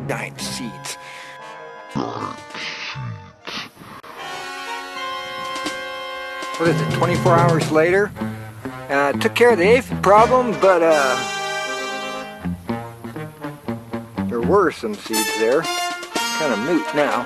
Giant seeds. What is it, 24 hours later? Took care of the aphid problem, but there were some seeds there. Kind of moot now.